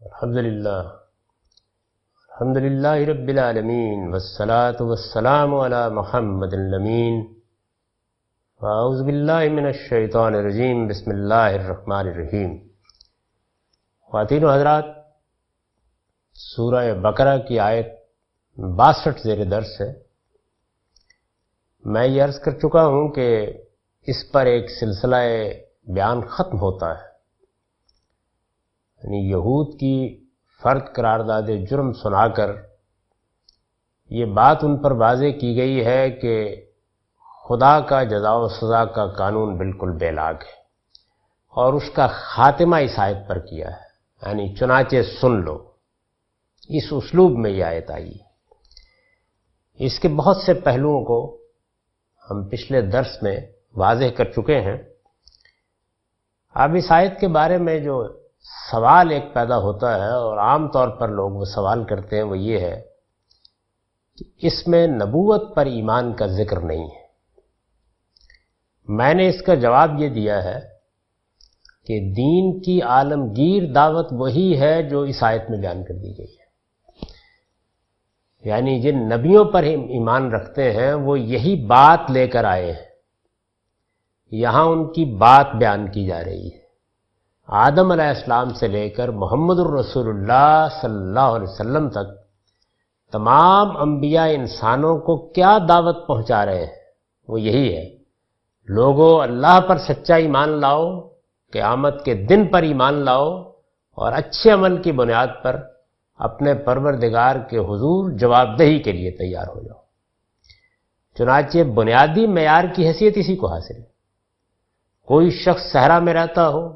الحمدللہ رب العالمین والصلاة والسلام علی محمد الامین اعوذ باللہ من الشیطان الرجیم بسم اللہ الرحمن الرحیم۔ خواتین و حضرات، سورہ بقرہ کی آیت 62 زیر درس ہے۔ میں یہ عرض کر چکا ہوں کہ اس پر ایک سلسلہ بیان ختم ہوتا ہے، یعنی یہود کی فرد قرارداد جرم سنا کر یہ بات ان پر واضح کی گئی ہے کہ خدا کا جزا و سزا کا قانون بالکل بے لاگ ہے، اور اس کا خاتمہ اس آیت پر کیا ہے، یعنی چنانچہ سن لو، اس اسلوب میں یہ آیت آئی ہے۔ اس کے بہت سے پہلوؤں کو ہم پچھلے درس میں واضح کر چکے ہیں۔ اب اس آیت کے بارے میں جو سوال ایک پیدا ہوتا ہے، اور عام طور پر لوگ وہ سوال کرتے ہیں، وہ یہ ہے کہ اس میں نبوت پر ایمان کا ذکر نہیں ہے۔ میں نے اس کا جواب یہ دیا ہے کہ دین کی عالمگیر دعوت وہی ہے جو اس آیت میں بیان کر دی گئی ہے، یعنی جن نبیوں پر ایمان رکھتے ہیں وہ یہی بات لے کر آئے ہیں، یہاں ان کی بات بیان کی جا رہی ہے۔ آدم علیہ السلام سے لے کر محمد الرسول اللہ صلی اللہ علیہ وسلم تک تمام انبیاء انسانوں کو کیا دعوت پہنچا رہے ہیں، وہ یہی ہے، لوگوں اللہ پر سچا ایمان لاؤ، قیامت کے دن پر ایمان لاؤ، اور اچھے عمل کی بنیاد پر اپنے پروردگار کے حضور جواب دہی کے لیے تیار ہو جاؤ۔ چنانچہ بنیادی معیار کی حیثیت اسی کو حاصل ہے۔ کوئی شخص صحرا میں رہتا ہو،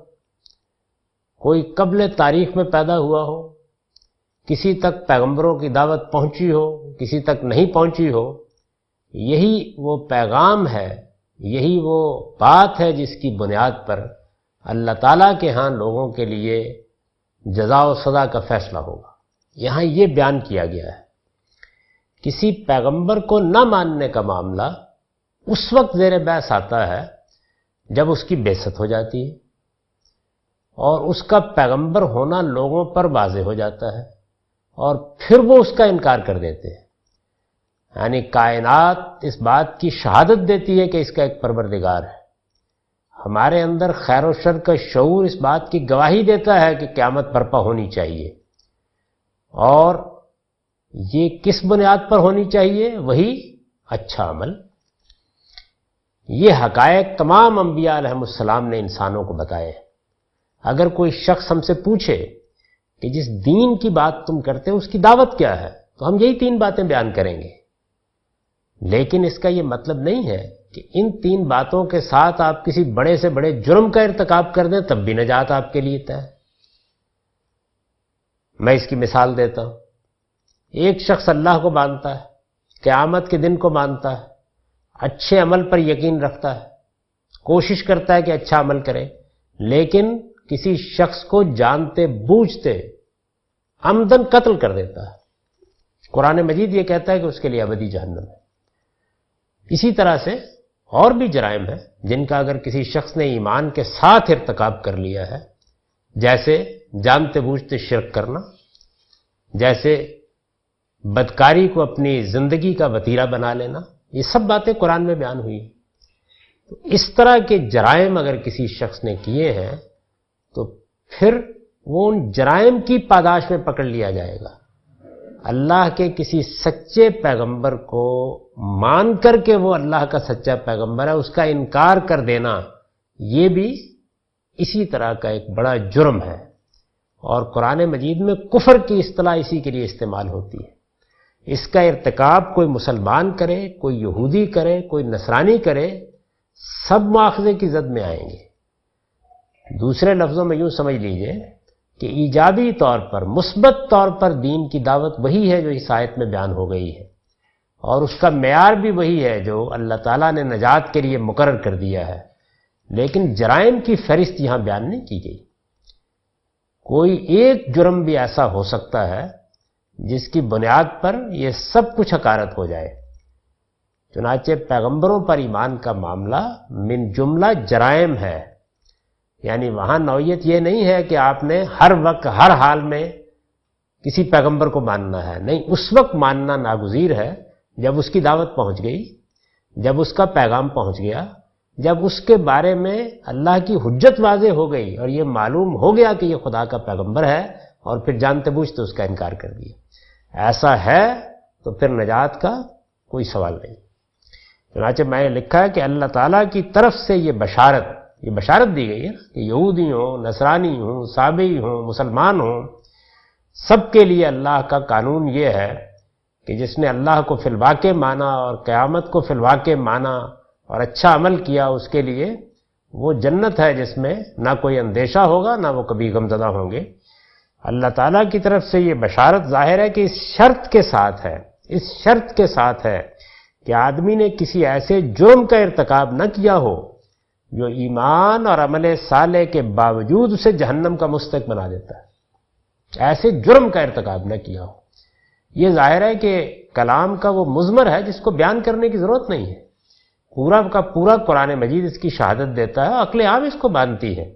کوئی قبل تاریخ میں پیدا ہوا ہو، کسی تک پیغمبروں کی دعوت پہنچی ہو، کسی تک نہیں پہنچی ہو، یہی وہ پیغام ہے، یہی وہ بات ہے جس کی بنیاد پر اللہ تعالیٰ کے ہاں لوگوں کے لیے جزا و سزا کا فیصلہ ہوگا۔ یہاں یہ بیان کیا گیا ہے۔ کسی پیغمبر کو نہ ماننے کا معاملہ اس وقت زیر بحث آتا ہے جب اس کی بعثت ہو جاتی ہے اور اس کا پیغمبر ہونا لوگوں پر واضح ہو جاتا ہے، اور پھر وہ اس کا انکار کر دیتے ہیں۔ یعنی کائنات اس بات کی شہادت دیتی ہے کہ اس کا ایک پروردگار ہے، ہمارے اندر خیر و شر کا شعور اس بات کی گواہی دیتا ہے کہ قیامت برپا ہونی چاہیے، اور یہ کس بنیاد پر ہونی چاہیے؟ وہی اچھا عمل۔ یہ حقائق تمام انبیاء علیہ السلام نے انسانوں کو بتائے ہیں۔ اگر کوئی شخص ہم سے پوچھے کہ جس دین کی بات تم کرتے ہو اس کی دعوت کیا ہے، تو ہم یہی 3 باتیں بیان کریں گے، لیکن اس کا یہ مطلب نہیں ہے کہ ان 3 باتوں کے ساتھ آپ کسی بڑے سے بڑے جرم کا ارتکاب کر دیں تب بھی نجات آپ کے لیے طے ہے۔ میں اس کی مثال دیتا ہوں۔ ایک شخص اللہ کو مانتا ہے، قیامت کے دن کو مانتا ہے، اچھے عمل پر یقین رکھتا ہے، کوشش کرتا ہے کہ اچھا عمل کرے، لیکن کسی شخص کو جانتے بوجھتے عمدن قتل کر دیتا ہے۔ قرآن مجید یہ کہتا ہے کہ اس کے لیے ابدی جہنم ہے۔ اسی طرح سے اور بھی جرائم ہیں جن کا اگر کسی شخص نے ایمان کے ساتھ ارتکاب کر لیا ہے، جیسے جانتے بوجھتے شرک کرنا، جیسے بدکاری کو اپنی زندگی کا وتیرہ بنا لینا، یہ سب باتیں قرآن میں بیان ہوئی۔ تو اس طرح کے جرائم اگر کسی شخص نے کیے ہیں تو پھر وہ ان جرائم کی پاداش میں پکڑ لیا جائے گا۔ اللہ کے کسی سچے پیغمبر کو مان کر کے وہ اللہ کا سچا پیغمبر ہے، اس کا انکار کر دینا، یہ بھی اسی طرح کا ایک بڑا جرم ہے، اور قرآن مجید میں کفر کی اصطلاح اسی کے لیے استعمال ہوتی ہے۔ اس کا ارتکاب کوئی مسلمان کرے، کوئی یہودی کرے، کوئی نصرانی کرے، سب مواخذے کی زد میں آئیں گے۔ دوسرے لفظوں میں یوں سمجھ لیجئے کہ ایجابی طور پر، مثبت طور پر دین کی دعوت وہی ہے جو اس آیت میں بیان ہو گئی ہے، اور اس کا معیار بھی وہی ہے جو اللہ تعالیٰ نے نجات کے لیے مقرر کر دیا ہے، لیکن جرائم کی فہرست یہاں بیان نہیں کی گئی۔ کوئی ایک جرم بھی ایسا ہو سکتا ہے جس کی بنیاد پر یہ سب کچھ حقارت ہو جائے۔ چنانچہ پیغمبروں پر ایمان کا معاملہ من جملہ جرائم ہے، یعنی وہاں نوعیت یہ نہیں ہے کہ آپ نے ہر وقت ہر حال میں کسی پیغمبر کو ماننا ہے، نہیں، اس وقت ماننا ناگزیر ہے جب اس کی دعوت پہنچ گئی، جب اس کا پیغام پہنچ گیا، جب اس کے بارے میں اللہ کی حجت واضح ہو گئی اور یہ معلوم ہو گیا کہ یہ خدا کا پیغمبر ہے، اور پھر جانتے بوجھتے اس کا انکار کر دیا۔ ایسا ہے تو پھر نجات کا کوئی سوال نہیں۔ چنانچہ میں نے لکھا ہے کہ اللہ تعالیٰ کی طرف سے یہ بشارت دی گئی ہے کہ یہودی ہوں، نصرانی ہوں، صابئی ہوں، مسلمان ہوں، سب کے لیے اللہ کا قانون یہ ہے کہ جس نے اللہ کو فی الواقع مانا اور قیامت کو فی الواقع مانا اور اچھا عمل کیا، اس کے لیے وہ جنت ہے جس میں نہ کوئی اندیشہ ہوگا، نہ وہ کبھی غمزدہ ہوں گے۔ اللہ تعالیٰ کی طرف سے یہ بشارت ظاہر ہے کہ اس شرط کے ساتھ ہے کہ آدمی نے کسی ایسے جرم کا ارتکاب نہ کیا ہو جو ایمان اور عمل صالح کے باوجود اسے جہنم کا مستحق بنا دیتا ہے، ایسے جرم کا ارتکاب نہ کیا ہو۔ یہ ظاہر ہے کہ کلام کا وہ مضمر ہے جس کو بیان کرنے کی ضرورت نہیں ہے، پورا کا پورا قرآن مجید اس کی شہادت دیتا ہے، عقل عام اس کو مانتی ہے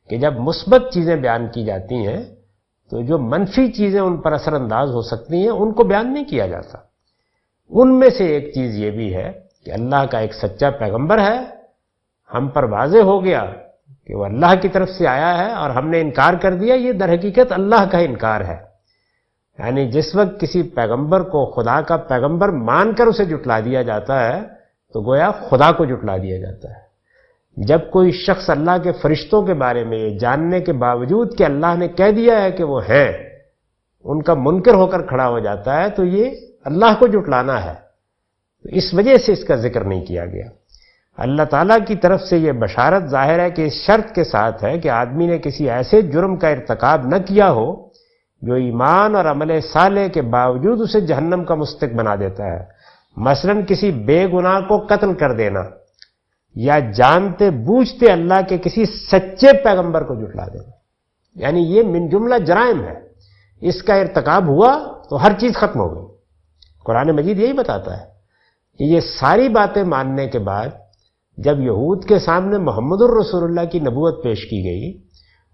کہ جب مثبت چیزیں بیان کی جاتی ہیں تو جو منفی چیزیں ان پر اثر انداز ہو سکتی ہیں ان کو بیان نہیں کیا جاتا۔ ان میں سے ایک چیز یہ بھی ہے کہ اللہ کا ایک سچا پیغمبر ہے، ہم پر واضح ہو گیا کہ وہ اللہ کی طرف سے آیا ہے اور ہم نے انکار کر دیا، یہ در حقیقت اللہ کا انکار ہے۔ یعنی جس وقت کسی پیغمبر کو خدا کا پیغمبر مان کر اسے جھٹلا دیا جاتا ہے تو گویا خدا کو جھٹلا دیا جاتا ہے۔ جب کوئی شخص اللہ کے فرشتوں کے بارے میں یہ جاننے کے باوجود کہ اللہ نے کہہ دیا ہے کہ وہ ہیں، ان کا منکر ہو کر کھڑا ہو جاتا ہے تو یہ اللہ کو جھٹلانا ہے، تو اس وجہ سے اس کا ذکر نہیں کیا گیا۔ اللہ تعالیٰ کی طرف سے یہ بشارت ظاہر ہے کہ اس شرط کے ساتھ ہے کہ آدمی نے کسی ایسے جرم کا ارتکاب نہ کیا ہو جو ایمان اور عمل صالح کے باوجود اسے جہنم کا مستحق بنا دیتا ہے، مثلا کسی بے گناہ کو قتل کر دینا یا جانتے بوجھتے اللہ کے کسی سچے پیغمبر کو جھٹلا دینا، یعنی یہ من جملہ جرائم ہے۔ اس کا ارتکاب ہوا تو ہر چیز ختم ہو گئی۔ قرآن مجید یہی بتاتا ہے کہ یہ ساری باتیں ماننے کے بعد جب یہود کے سامنے محمد الرسول اللہ کی نبوت پیش کی گئی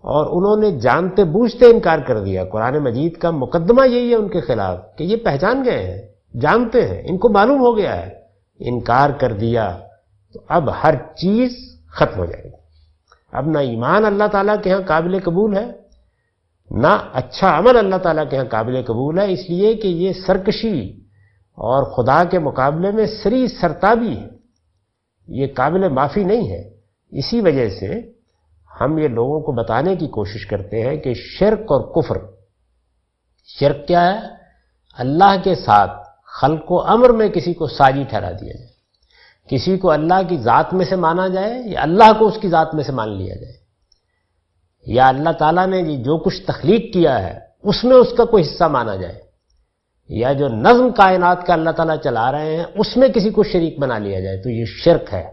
اور انہوں نے جانتے بوجھتے انکار کر دیا، قرآن مجید کا مقدمہ یہی ہے ان کے خلاف کہ یہ پہچان گئے ہیں، جانتے ہیں، ان کو معلوم ہو گیا ہے، انکار کر دیا تو اب ہر چیز ختم ہو جائے گی۔ اب نہ ایمان اللہ تعالیٰ کے ہاں قابل قبول ہے، نہ اچھا عمل اللہ تعالیٰ کے ہاں قابل قبول ہے، اس لیے کہ یہ سرکشی اور خدا کے مقابلے میں سری سرتابی ہے، یہ قابل معافی نہیں ہے۔ اسی وجہ سے ہم یہ لوگوں کو بتانے کی کوشش کرتے ہیں کہ شرک اور کفر، شرک کیا ہے؟ اللہ کے ساتھ خلق و امر میں کسی کو ساجی ٹھہرا دیا جائے، کسی کو اللہ کی ذات میں سے مانا جائے یا اللہ کو اس کی ذات میں سے مان لیا جائے، یا اللہ تعالیٰ نے جو کچھ تخلیق کیا ہے اس میں اس کا کوئی حصہ مانا جائے، یا جو نظم کائنات کا اللہ تعالیٰ چلا رہے ہیں اس میں کسی کو شریک بنا لیا جائے، تو یہ شرک ہے۔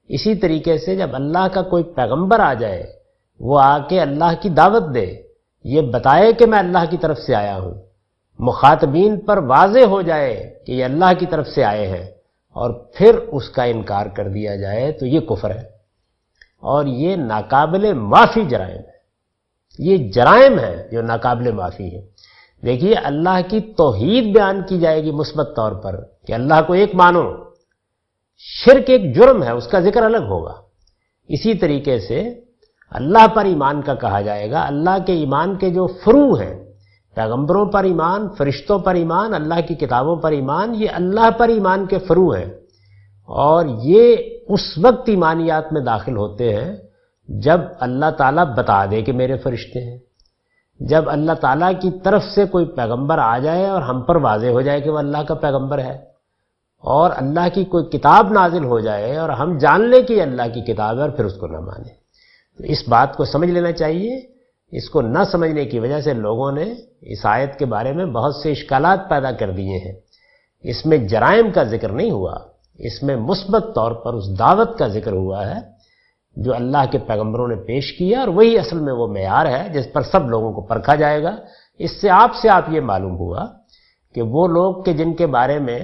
اسی طریقے سے جب اللہ کا کوئی پیغمبر آ جائے، وہ آ کے اللہ کی دعوت دے، یہ بتائے کہ میں اللہ کی طرف سے آیا ہوں، مخاطبین پر واضح ہو جائے کہ یہ اللہ کی طرف سے آئے ہیں، اور پھر اس کا انکار کر دیا جائے تو یہ کفر ہے، اور یہ ناقابل معافی جرائم ہے۔ یہ جرائم ہے جو ناقابل معافی ہے۔ دیکھیے، اللہ کی توحید بیان کی جائے گی مثبت طور پر کہ اللہ کو ایک مانو، شرک ایک جرم ہے، اس کا ذکر الگ ہوگا۔ اسی طریقے سے اللہ پر ایمان کا کہا جائے گا، اللہ کے ایمان کے جو فروع ہیں، پیغمبروں پر ایمان، فرشتوں پر ایمان، اللہ کی کتابوں پر ایمان، یہ اللہ پر ایمان کے فروع ہیں، اور یہ اس وقت ایمانیات میں داخل ہوتے ہیں جب اللہ تعالیٰ بتا دے کہ میرے فرشتے ہیں، جب اللہ تعالیٰ کی طرف سے کوئی پیغمبر آ جائے اور ہم پر واضح ہو جائے کہ وہ اللہ کا پیغمبر ہے، اور اللہ کی کوئی کتاب نازل ہو جائے اور ہم جان لیں کہ یہ اللہ کی کتاب ہے اور پھر اس کو نہ مانیں۔ تو اس بات کو سمجھ لینا چاہیے۔ اس کو نہ سمجھنے کی وجہ سے لوگوں نے اس آیت کے بارے میں بہت سے اشکالات پیدا کر دیے ہیں۔ اس میں جرائم کا ذکر نہیں ہوا، اس میں مثبت طور پر اس دعوت کا ذکر ہوا ہے جو اللہ کے پیغمبروں نے پیش کیا، اور وہی اصل میں وہ معیار ہے جس پر سب لوگوں کو پرکھا جائے گا۔ اس سے آپ یہ معلوم ہوا کہ وہ لوگ کہ جن کے بارے میں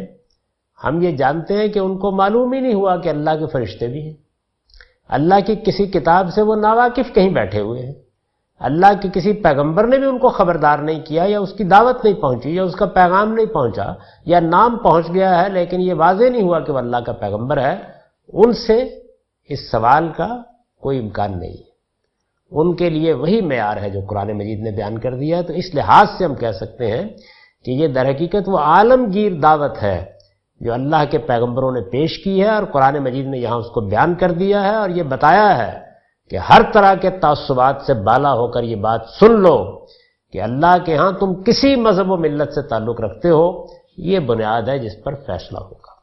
ہم یہ جانتے ہیں کہ ان کو معلوم ہی نہیں ہوا کہ اللہ کے فرشتے بھی ہیں، اللہ کی کسی کتاب سے وہ ناواقف کہیں بیٹھے ہوئے ہیں، اللہ کے کسی پیغمبر نے بھی ان کو خبردار نہیں کیا، یا اس کی دعوت نہیں پہنچی، یا اس کا پیغام نہیں پہنچا، یا نام پہنچ گیا ہے لیکن یہ واضح نہیں ہوا کہ وہ اللہ کا پیغمبر ہے، ان سے اس سوال کا کوئی امکان نہیں ہے۔ ان کے لیے وہی معیار ہے جو قرآن مجید نے بیان کر دیا ہے۔ تو اس لحاظ سے ہم کہہ سکتے ہیں کہ یہ در حقیقت وہ عالمگیر دعوت ہے جو اللہ کے پیغمبروں نے پیش کی ہے، اور قرآن مجید نے یہاں اس کو بیان کر دیا ہے، اور یہ بتایا ہے کہ ہر طرح کے تعصبات سے بالا ہو کر یہ بات سن لو کہ اللہ کے ہاں تم کسی مذہب و ملت سے تعلق رکھتے ہو، یہ بنیاد ہے جس پر فیصلہ ہوگا۔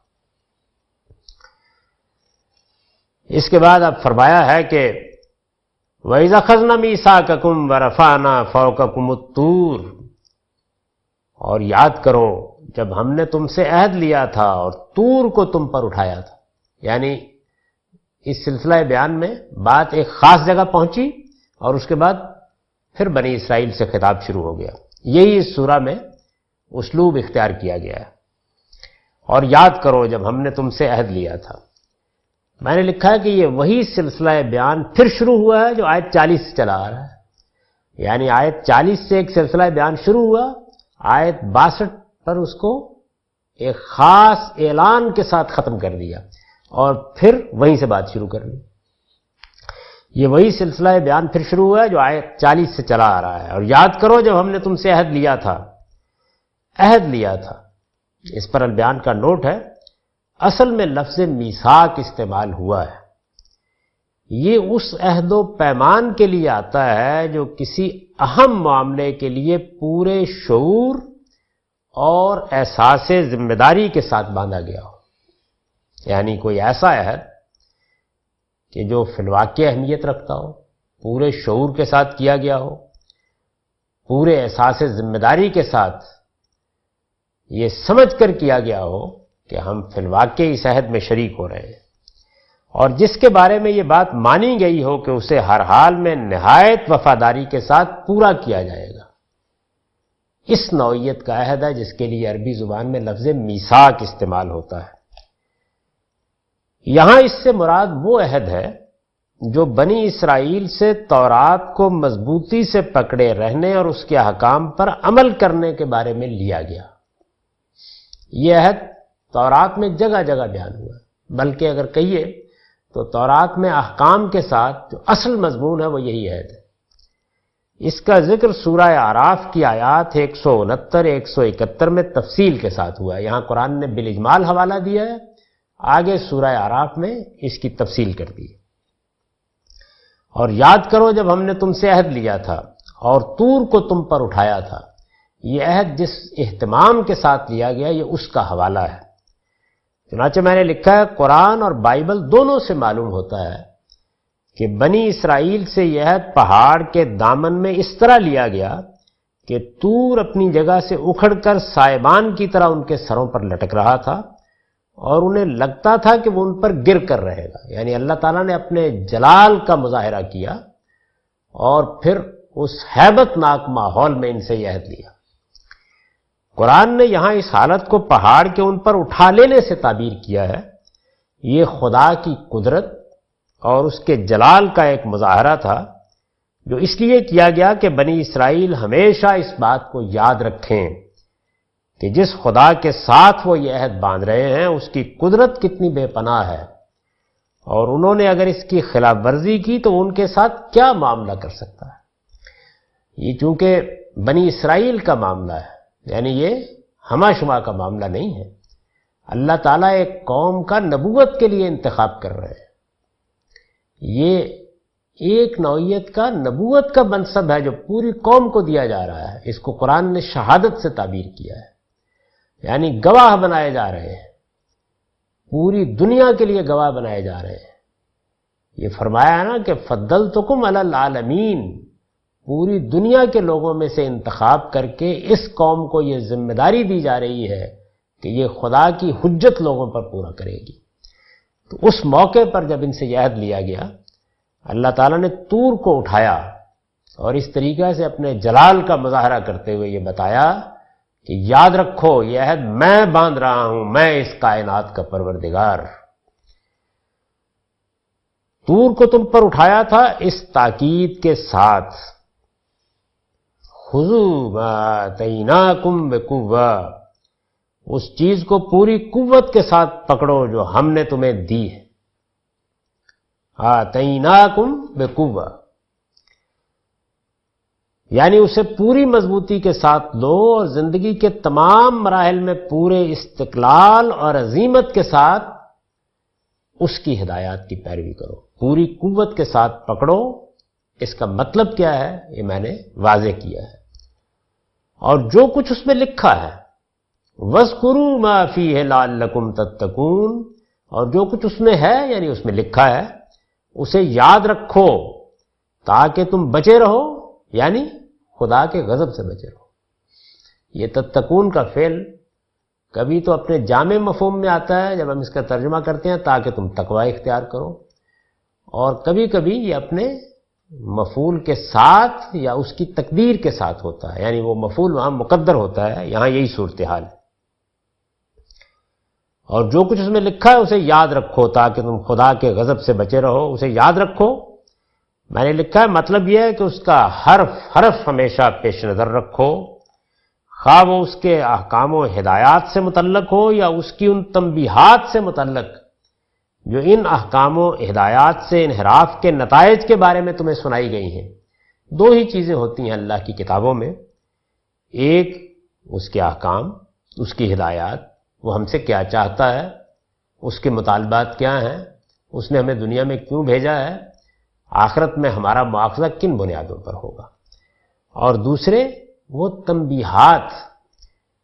اس کے بعد اب فرمایا ہے کہ وَإِذَا أَخَذْنَا مِيثَاقَكُمْ وَرَفَعْنَا فَوْقَكُمُ الطُّورَ، اور یاد کرو جب ہم نے تم سے عہد لیا تھا اور طور کو تم پر اٹھایا تھا۔ یعنی اس سلسلہ بیان میں بات ایک خاص جگہ پہنچی اور اس کے بعد پھر بنی اسرائیل سے خطاب شروع ہو گیا۔ یہی اس سورہ میں اسلوب اختیار کیا گیا ہے۔ اور یاد کرو جب ہم نے تم سے عہد لیا تھا، میں نے لکھا ہے کہ یہ وہی سلسلہ بیان پھر شروع ہوا ہے جو آیت 40 سے چلا آ رہا ہے۔ یعنی آیت 40 سے ایک سلسلہ بیان شروع ہوا، آیت 62 پر اس کو ایک خاص اعلان کے ساتھ ختم کر دیا اور پھر وہیں سے بات شروع کر لی۔ یہ وہی سلسلہ بیان پھر شروع ہوا ہے جو آیت 40 سے چلا آ رہا ہے۔ اور یاد کرو جب ہم نے تم سے عہد لیا تھا، عہد لیا تھا، اس پر البیان کا نوٹ ہے، اصل میں لفظ میثاق استعمال ہوا ہے۔ یہ اس عہد و پیمان کے لیے آتا ہے جو کسی اہم معاملے کے لیے پورے شعور اور احساس ذمہ داری کے ساتھ باندھا گیا ہو۔ یعنی کوئی ایسا عہد کہ جو فی الواقع اہمیت رکھتا ہو، پورے شعور کے ساتھ کیا گیا ہو، پورے احساس ذمہ داری کے ساتھ یہ سمجھ کر کیا گیا ہو کہ ہم فی الواقع اس عہد میں شریک ہو رہے ہیں، اور جس کے بارے میں یہ بات مانی گئی ہو کہ اسے ہر حال میں نہایت وفاداری کے ساتھ پورا کیا جائے گا۔ اس نوعیت کا عہد ہے جس کے لیے عربی زبان میں لفظ میثاق استعمال ہوتا ہے۔ یہاں اس سے مراد وہ عہد ہے جو بنی اسرائیل سے تورات کو مضبوطی سے پکڑے رہنے اور اس کے احکام پر عمل کرنے کے بارے میں لیا گیا۔ یہ عہد تورات میں جگہ جگہ بیان ہوا، بلکہ اگر کہیے تو تورات میں احکام کے ساتھ جو اصل مضمون ہے وہ یہی عہد ہے۔ اس کا ذکر سورہ اعراف کی آیات 169 171 میں تفصیل کے ساتھ ہوا ہے۔ یہاں قرآن نے بالاجمال حوالہ دیا ہے، آگے سورہ اعراف میں اس کی تفصیل کر دی ہے۔ اور یاد کرو جب ہم نے تم سے عہد لیا تھا اور طور کو تم پر اٹھایا تھا، یہ عہد جس اہتمام کے ساتھ لیا گیا یہ اس کا حوالہ ہے۔ چنانچہ میں نے لکھا ہے قرآن اور بائبل دونوں سے معلوم ہوتا ہے کہ بنی اسرائیل سے یہ عہد پہاڑ کے دامن میں اس طرح لیا گیا کہ طور اپنی جگہ سے اکھڑ کر سائبان کی طرح ان کے سروں پر لٹک رہا تھا، اور انہیں لگتا تھا کہ وہ ان پر گر کر رہے گا۔ یعنی اللہ تعالیٰ نے اپنے جلال کا مظاہرہ کیا اور پھر اس ہیبت ناک ماحول میں ان سے یہ عہد لیا۔ قرآن نے یہاں اس حالت کو پہاڑ کے ان پر اٹھا لینے سے تعبیر کیا ہے۔ یہ خدا کی قدرت اور اس کے جلال کا ایک مظاہرہ تھا جو اس لیے کیا گیا کہ بنی اسرائیل ہمیشہ اس بات کو یاد رکھیں کہ جس خدا کے ساتھ وہ یہ عہد باندھ رہے ہیں اس کی قدرت کتنی بے پناہ ہے، اور انہوں نے اگر اس کی خلاف ورزی کی تو ان کے ساتھ کیا معاملہ کر سکتا ہے۔ یہ چونکہ بنی اسرائیل کا معاملہ ہے، یعنی یہ ہمہ شمہ کا معاملہ نہیں ہے۔ اللہ تعالیٰ ایک قوم کا نبوت کے لیے انتخاب کر رہے ہیں۔ یہ ایک نوعیت کا نبوت کا منصب ہے جو پوری قوم کو دیا جا رہا ہے۔ اس کو قرآن نے شہادت سے تعبیر کیا ہے، یعنی گواہ بنائے جا رہے ہیں، پوری دنیا کے لیے گواہ بنائے جا رہے ہیں۔ یہ فرمایا ہے نا کہ فضلتکم علی العالمین، پوری دنیا کے لوگوں میں سے انتخاب کر کے اس قوم کو یہ ذمہ داری دی جا رہی ہے کہ یہ خدا کی حجت لوگوں پر پورا کرے گی۔ تو اس موقع پر جب ان سے یہ عہد لیا گیا، اللہ تعالیٰ نے طور کو اٹھایا اور اس طریقے سے اپنے جلال کا مظاہرہ کرتے ہوئے یہ بتایا کہ یاد رکھو یہ عہد میں باندھ رہا ہوں، میں اس کائنات کا پروردگار۔ طور کو تم پر اٹھایا تھا اس تاکید کے ساتھ خذوا ما آتیناکم بقوہ، اس چیز کو پوری قوت کے ساتھ پکڑو جو ہم نے تمہیں دی ہے. آتیناکم بقوہ یعنی اسے پوری مضبوطی کے ساتھ لو اور زندگی کے تمام مراحل میں پورے استقلال اور عزیمت کے ساتھ اس کی ہدایات کی پیروی کرو. پوری قوت کے ساتھ پکڑو. اس کا مطلب کیا ہے یہ میں نے واضح کیا ہے. اور جو کچھ اس میں لکھا ہے وَاذْكُرُوا مَا فِيهِ لَعَلَّكُمْ تَتَّقُونَ، اور جو کچھ اس میں ہے یعنی اس میں لکھا ہے اسے یاد رکھو تاکہ تم بچے رہو، یعنی خدا کے غضب سے بچے رہو. یہ تتقون کا فعل کبھی تو اپنے جامع مفہوم میں آتا ہے جب ہم اس کا ترجمہ کرتے ہیں تاکہ تم تقوی اختیار کرو، اور کبھی کبھی یہ اپنے مفعول کے ساتھ یا اس کی تقدیر کے ساتھ ہوتا ہے، یعنی وہ مفعول وہاں مقدر ہوتا ہے. یہاں یہی صورتحال ہے. اور جو کچھ اس میں لکھا ہے اسے یاد رکھو تاکہ تم خدا کے غضب سے بچے رہو. اسے یاد رکھو میں نے لکھا ہے مطلب یہ ہے کہ اس کا حرف حرف ہمیشہ پیش نظر رکھو، خواہ وہ اس کے احکام و ہدایات سے متعلق ہو یا اس کی ان تنبیہات سے متعلق جو ان احکام و ہدایات سے انحراف کے نتائج کے بارے میں تمہیں سنائی گئی ہیں. دو ہی چیزیں ہوتی ہیں اللہ کی کتابوں میں، ایک اس کے احکام، اس کی ہدایات، وہ ہم سے کیا چاہتا ہے، اس کے مطالبات کیا ہیں، اس نے ہمیں دنیا میں کیوں بھیجا ہے، آخرت میں ہمارا مواخذہ کن بنیادوں پر ہوگا. اور دوسرے وہ تنبیہات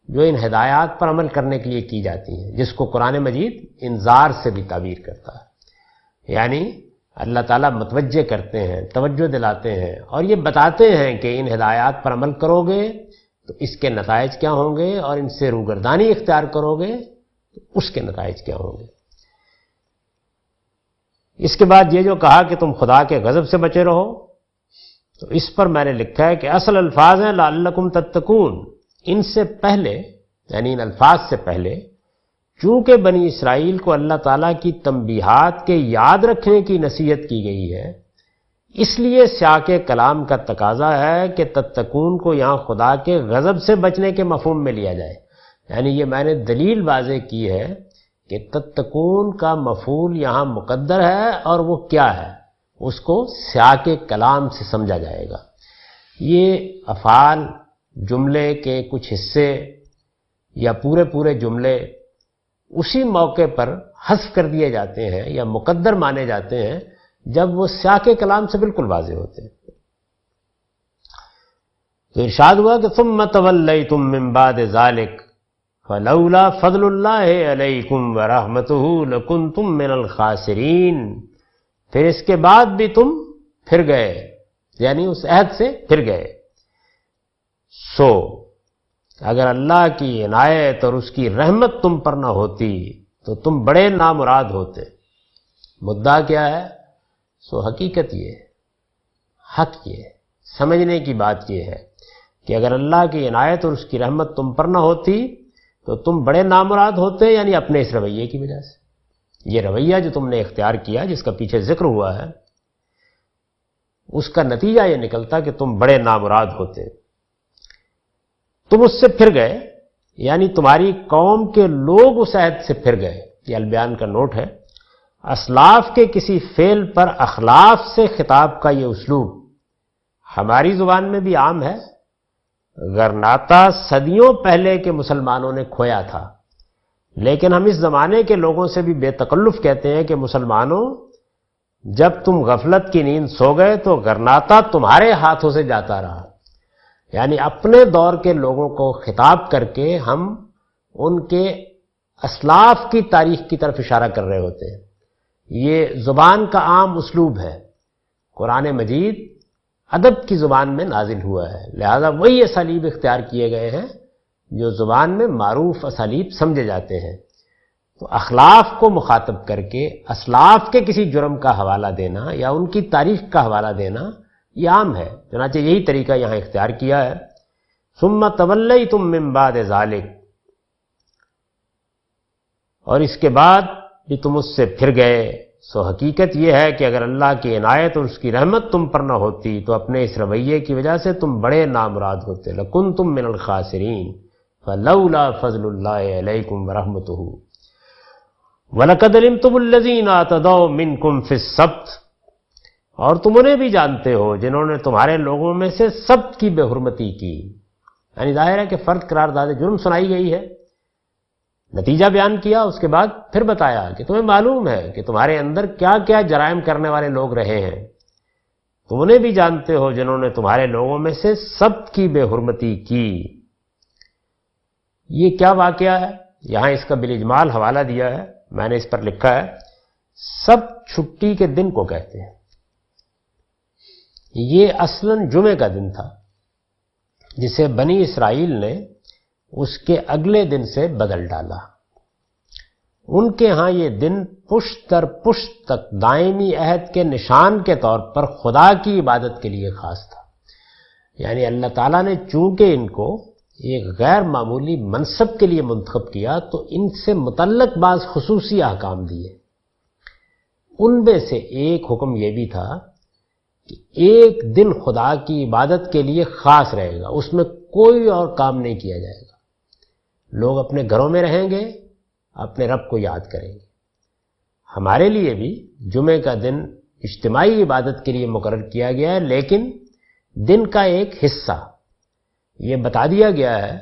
جو ان ہدایات پر عمل کرنے کے لیے کی جاتی ہیں، جس کو قرآن مجید انذار سے بھی تعبیر کرتا ہے. یعنی اللہ تعالیٰ متوجہ کرتے ہیں، توجہ دلاتے ہیں اور یہ بتاتے ہیں کہ ان ہدایات پر عمل کرو گے تو اس کے نتائج کیا ہوں گے، اور ان سے روگردانی اختیار کرو گے تو اس کے نتائج کیا ہوں گے. اس کے بعد یہ جو کہا کہ تم خدا کے غضب سے بچے رہو، تو اس پر میں نے لکھا ہے کہ اصل الفاظ ہیں لعلکم تتقون. ان سے پہلے یعنی ان الفاظ سے پہلے چونکہ بنی اسرائیل کو اللہ تعالیٰ کی تنبیہات کے یاد رکھنے کی نصیحت کی گئی ہے، اس لیے سیاق کلام کا تقاضا ہے کہ تتقون کو یہاں خدا کے غضب سے بچنے کے مفہوم میں لیا جائے. یعنی یہ میں نے دلیل واضح کی ہے کہ تتقون کا مفعول یہاں مقدر ہے، اور وہ کیا ہے اس کو سیاق کلام سے سمجھا جائے گا. یہ افعال جملے کے کچھ حصے یا پورے جملے اسی موقع پر حذف کر دیے جاتے ہیں یا مقدر مانے جاتے ہیں جب وہ سیاق کلام سے بالکل واضح ہوتے ہیں. تو ارشاد ہوا کہ ثم تولیتم من بعد ذلک فلولا فضل اللہ علیکم ورحمتہ لکنتم من الخاسرین. پھر اس کے بعد بھی تم پھر گئے، یعنی اس عہد سے پھر گئے. سو اگر اللہ کی عنایت اور اس کی رحمت تم پر نہ ہوتی تو تم بڑے نامراد ہوتے. مدعا کیا ہے؟ سو حقیقت یہ ہے، حق یہ ہے، سمجھنے کی بات یہ ہے کہ اگر اللہ کی عنایت اور اس کی رحمت تم پر نہ ہوتی تو تم بڑے نامراد ہوتے، یعنی اپنے اس رویے کی وجہ سے. یہ رویہ جو تم نے اختیار کیا جس کا پیچھے ذکر ہوا ہے اس کا نتیجہ یہ نکلتا کہ تم بڑے نامراد ہوتے. تم اس سے پھر گئے، یعنی تمہاری قوم کے لوگ اس عہد سے پھر گئے. یہ البیان کا نوٹ ہے. اسلاف کے کسی فعل پر اخلاف سے خطاب کا یہ اسلوب ہماری زبان میں بھی عام ہے. غرناطہ صدیوں پہلے کے مسلمانوں نے کھویا تھا، لیکن ہم اس زمانے کے لوگوں سے بھی بے تکلف کہتے ہیں کہ مسلمانوں جب تم غفلت کی نیند سو گئے تو غرناطہ تمہارے ہاتھوں سے جاتا رہا. یعنی اپنے دور کے لوگوں کو خطاب کر کے ہم ان کے اسلاف کی تاریخ کی طرف اشارہ کر رہے ہوتے ہیں. یہ زبان کا عام اسلوب ہے. قرآن مجید ادب کی زبان میں نازل ہوا ہے، لہذا وہی اسالیب اختیار کیے گئے ہیں جو زبان میں معروف اسالیب سمجھے جاتے ہیں. تو اخلاف کو مخاطب کر کے اسلاف کے کسی جرم کا حوالہ دینا یا ان کی تاریخ کا حوالہ دینا یہ عام ہے. چنانچہ یہی طریقہ یہاں اختیار کیا ہے. ثم تولیتم من بعد ذلک، اور اس کے بعد بھی تم اس سے پھر گئے. سو حقیقت یہ ہے کہ اگر اللہ کی عنایت اور اس کی رحمت تم پر نہ ہوتی تو اپنے اس رویے کی وجہ سے تم بڑے نامراد ہوتے، لَكُنْتُم مِّنَ الْخَاسِرِينَ فَلَوْلَا فَضْلُ اللَّهِ عَلَيْكُمْ وَرَحْمَتُهُ وَلَقَدْ عَلِمْتُمُ الَّذِينَ اعْتَدَوْا مِنْكُمْ فِي السَّبْتِ، اور تم انہیں بھی جانتے ہو جنہوں نے تمہارے لوگوں میں سے سبت کی بے حرمتی کی، یعنی ظاہر ہے کہ فرد قرار داد جرم سنائی گئی ہے، نتیجہ بیان کیا، اس کے بعد پھر بتایا کہ تمہیں معلوم ہے کہ تمہارے اندر کیا کیا جرائم کرنے والے لوگ رہے ہیں، تم انہیں بھی جانتے ہو جنہوں نے تمہارے لوگوں میں سے سبت کی بے حرمتی کی۔ یہ کیا واقعہ ہے؟ یہاں اس کا بالاجمال حوالہ دیا ہے، میں نے اس پر لکھا ہے سبت چھٹی کے دن کو کہتے ہیں، یہ اصلاً جمعے کا دن تھا جسے بنی اسرائیل نے اس کے اگلے دن سے بدل ڈالا۔ ان کے ہاں یہ دن پشت در پشت تک دائمی عہد کے نشان کے طور پر خدا کی عبادت کے لیے خاص تھا، یعنی اللہ تعالیٰ نے چونکہ ان کو ایک غیر معمولی منصب کے لیے منتخب کیا تو ان سے متعلق بعض خصوصی احکام دیے۔ ان میں سے ایک حکم یہ بھی تھا کہ ایک دن خدا کی عبادت کے لیے خاص رہے گا، اس میں کوئی اور کام نہیں کیا جائے گا، لوگ اپنے گھروں میں رہیں گے، اپنے رب کو یاد کریں گے۔ ہمارے لیے بھی جمعے کا دن اجتماعی عبادت کے لیے مقرر کیا گیا ہے، لیکن دن کا ایک حصہ یہ بتا دیا گیا ہے